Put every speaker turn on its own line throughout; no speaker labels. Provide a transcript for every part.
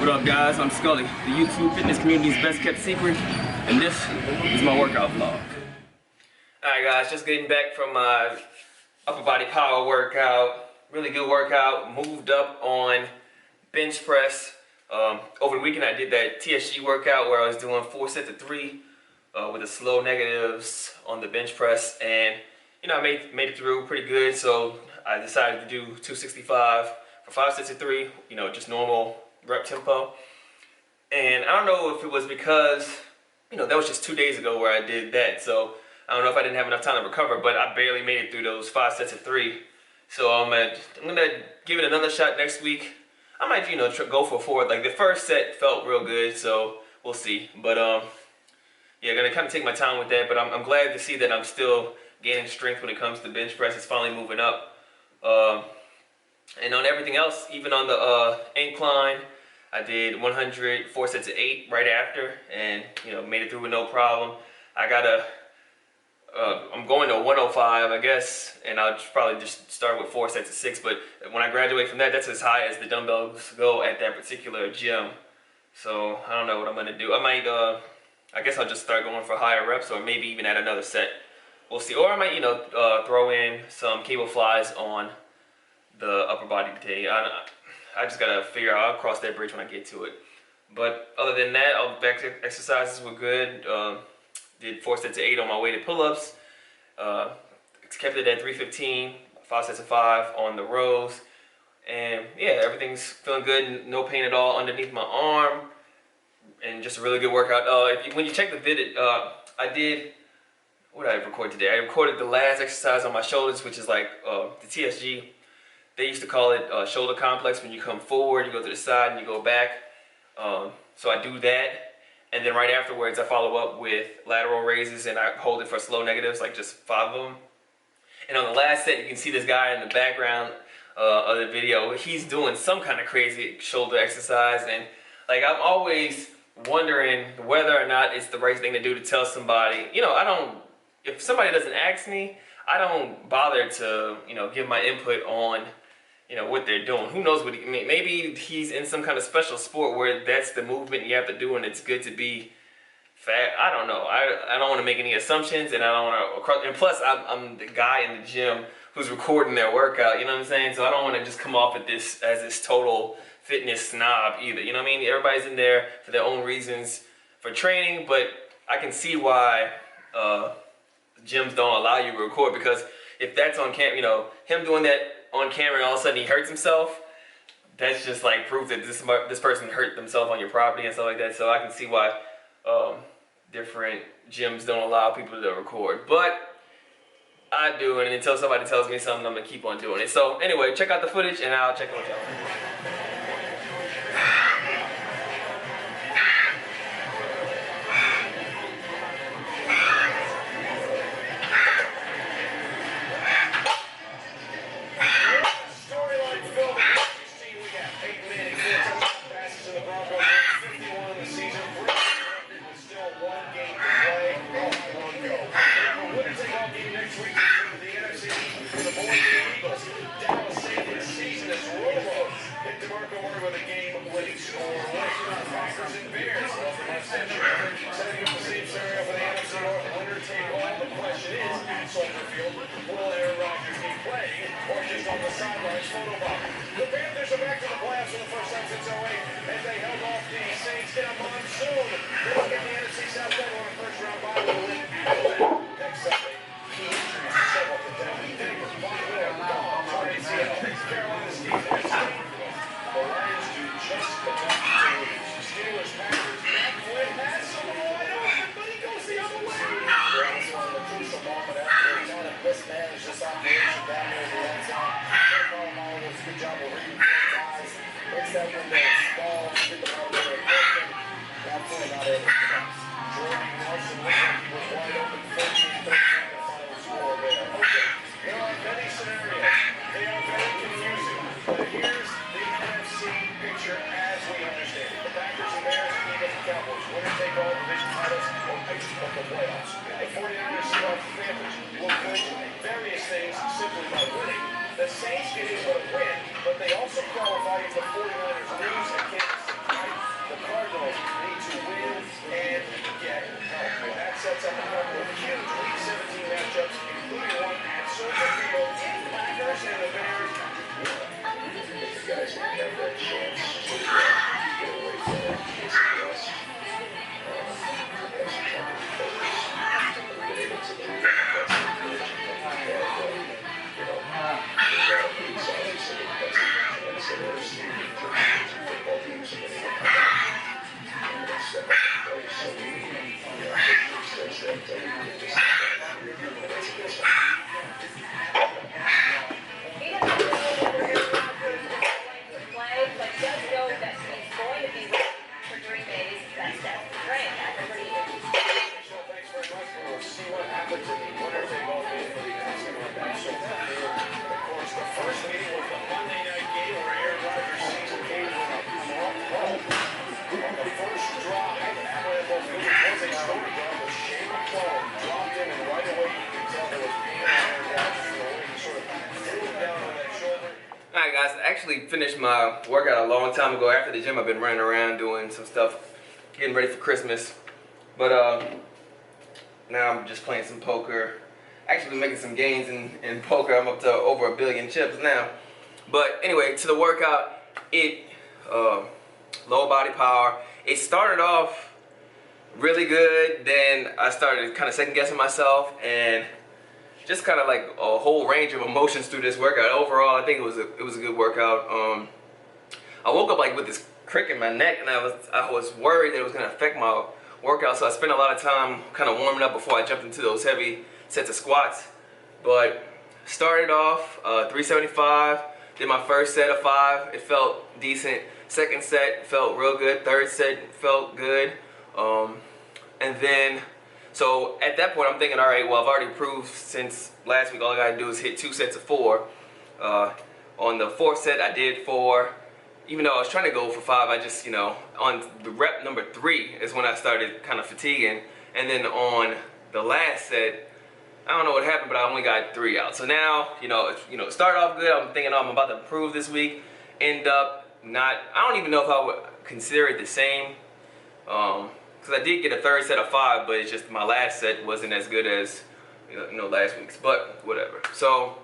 What up, guys? I'm Scully, the YouTube fitness community's best kept secret, and this is my workout vlog. Alright guys, just getting back from my upper body power workout. Really good workout. Moved up on bench press. Over the weekend I did that TSG workout where I was doing 4 sets of 3 with the slow negatives on the bench press, and you know, I made it through pretty good. So I decided to do 265 for 5 sets of 3, you know, just normal rep tempo. And I don't know if it was because, you know, that was just 2 days ago where I did that, so I don't know if I didn't have enough time to recover, but I barely made it through those 5 sets of 3. So I'm gonna give it another shot next week. I might, you know, go for 4. Like the first set felt real good, so we'll see. But yeah, gonna kind of take my time with that. But I'm glad to see that I'm still gaining strength when it comes to bench press. It's finally moving up. And on everything else, even on the incline, I did 100 4 sets of 8 right after, and you know, made it through with no problem. I gotta, I'm going to 105, I guess, and I'll probably just start with 4 sets of 6. But when I graduate from that, that's as high as the dumbbells go at that particular gym. So I don't know what I'm gonna do. I might, I guess I'll just start going for higher reps, or maybe even add another set. We'll see. Or I might, you know, throw in some cable flies on the upper body today. I just gotta figure out. I'll cross that bridge when I get to it. But other than that, all the back exercises were good. Did 4 sets of 8 on my weighted pull-ups. Kept it at 315, 5 sets of 5 on the rows. And yeah, everything's feeling good. No pain at all underneath my arm. And just a really good workout. When you check the video, I did, what did I record today? I recorded the last exercise on my shoulders, which is like the TSG. They used to call it shoulder complex. When you come forward, you go to the side, and you go back. So I do that, and then right afterwards I follow up with lateral raises, and I hold it for slow negatives, like just 5 of them. And on the last set, you can see this guy in the background of the video. He's doing some kind of crazy shoulder exercise, and like I'm always wondering whether or not it's the right thing to do to tell somebody. You know, if somebody doesn't ask me, I don't bother to, you know, give my input on, you know, what they're doing. Who knows what he, maybe he's in some kind of special sport where that's the movement you have to do, and it's good to be fat. I don't know. I don't want to make any assumptions, and I don't want to. And plus, I'm the guy in the gym who's recording their workout. You know what I'm saying? So I don't want to just come off at this as this total fitness snob either. You know what I mean? Everybody's in there for their own reasons for training, but I can see why gyms don't allow you to record, because if that's on camera, you know, him doing that on camera and all of a sudden he hurts himself, that's just like proof that this person hurt themselves on your property and stuff like that. So I can see why different gyms don't allow people to record, but I do, and until somebody tells me something, I'm gonna keep on doing it. So anyway, check out the footage and I'll check on y'all.
The Panthers are back to the playoffs for the first time since 08, as they held off the Saints in a monsoon. They look at the NFC South title on a first-round bye with a win next Sunday. Key injuries to several contenders. Davis, Von Miller, torn ACL. Carolina's defense. The Lions do just enough to lose. Steelers, Packers, Matt Flynn has someone wide open, but he goes the other way. Dallas on the crucial moment after he kind of mismanaged this operation down there at the end zone. Good job of reading guys. It's that window small, get the ball there broken. Now pulling out of the box. Jordan Nelson looked like he was wide open, 14-13, the final score there. Okay, there are many scenarios. They are very confusing. But here's the NFC picture as we understand it. The Packers and Bears beat the Cowboys. Winner take all division titles or ice of the playoffs. The 49ers, Seahawks, Panthers will win various things simply by winning. The Saints get in with a win, but they also qualify if the 49ers lose at Kansas City.
actually finished my workout a long time ago. After the gym, I've been running around doing some stuff, getting ready for Christmas. But now I'm just playing some poker. Actually making some gains in poker. I'm up to over 1 billion chips now. But anyway, to the workout, lower body power. It started off really good, then I started kind of second guessing myself, and just kind of like a whole range of emotions through this workout. Overall, I think it was a good workout. I woke up like with this crick in my neck, and I was worried that it was gonna affect my workout, so I spent a lot of time kind of warming up before I jumped into those heavy sets of squats. But started off 375, did my first set of 5, it felt decent. Second set felt real good. Third set felt good. And then, so at that point I'm thinking, all right, well, I've already proved since last week all I gotta do is hit 2 sets of 4. On the 4th set I did 4. Even though I was trying to go for 5, I just, on the rep number 3 is when I started kind of fatiguing. And then on the last set, I don't know what happened, but I only got 3 out. So now, start off good. I'm thinking, oh, I'm about to improve this week. End up not, I don't even know if I would consider it the same. Because I did get a 3rd set of 5, but it's just my last set wasn't as good as, last week's. But whatever. So,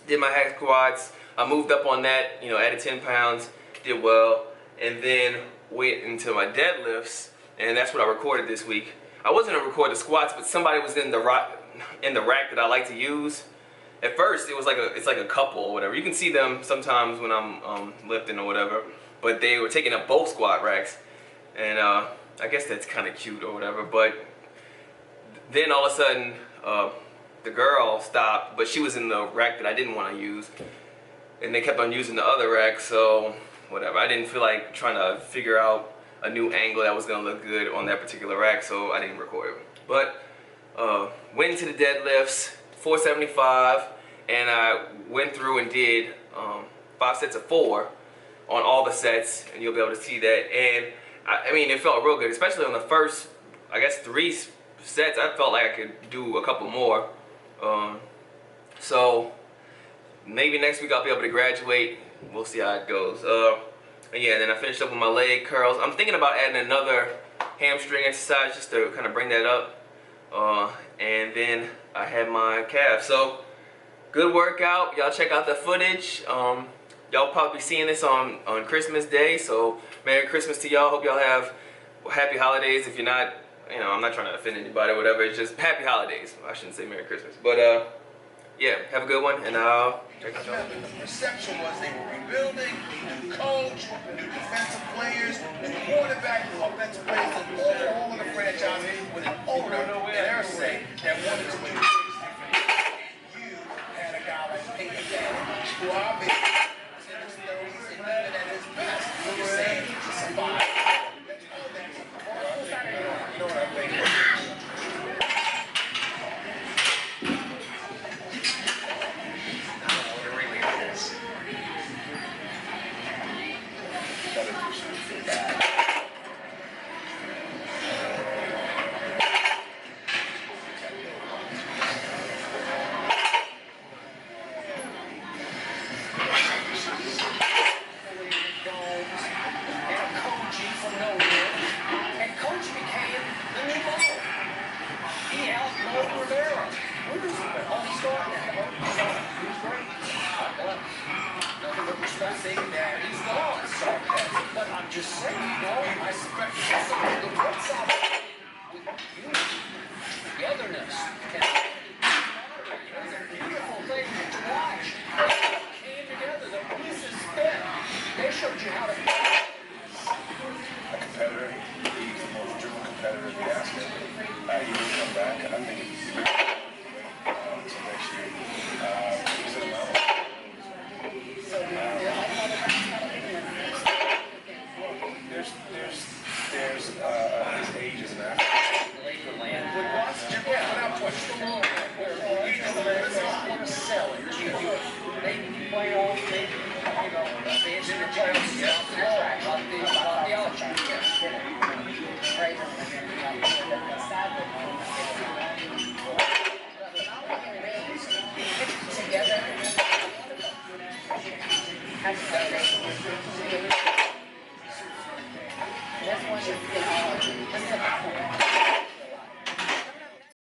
did my hack squats. I moved up on that, added 10 pounds. Did well, and then went into my deadlifts, and that's what I recorded this week. I wasn't gonna record the squats, but somebody was in the rack that I like to use. At first, it's like a couple or whatever. You can see them sometimes when I'm lifting or whatever, but they were taking up both squat racks, and I guess that's kind of cute or whatever. But then all of a sudden, the girl stopped, but she was in the rack that I didn't want to use, and they kept on using the other rack, so whatever. I didn't feel like trying to figure out a new angle that was going to look good on that particular rack, so I didn't record it. But went into the deadlifts, 475, and I went through and did 5 sets of 4 on all the sets, and you'll be able to see that. And I mean, it felt real good, especially on the first, I guess, 3 sets. I felt like I could do a couple more. So maybe next week I'll be able to graduate. We'll see how it goes. Yeah, and then I finished up with my leg curls. I'm thinking about adding another hamstring exercise just to kind of bring that up. And then I had my calf. So, good workout. Y'all check out the footage. Y'all probably be seeing this on Christmas Day. So, Merry Christmas to y'all. Hope y'all have happy holidays. If you're not, I'm not trying to offend anybody or whatever. It's just happy holidays. I shouldn't say Merry Christmas. But, yeah, have a good one, and I'll check out y'all.
The perception was they were rebuilding, new coach, new defensive players, and the quarterback, offensive players, and overall of the franchise with an owner in their say that wanted to do things differently. You had a guy like Peyton Manning, who obviously was in his 30s and even at his best, was saying to survive. You know what I think? Just saying, I suspect the what's up with unity, togetherness, and it was a beautiful thing to watch. They came together, the pieces fit. They showed you how to play. A competitor, he's the most driven competitor in the basket. He will come back, and I think it's great to make sure he's at a level. There's his age is an athlete.
That's one that's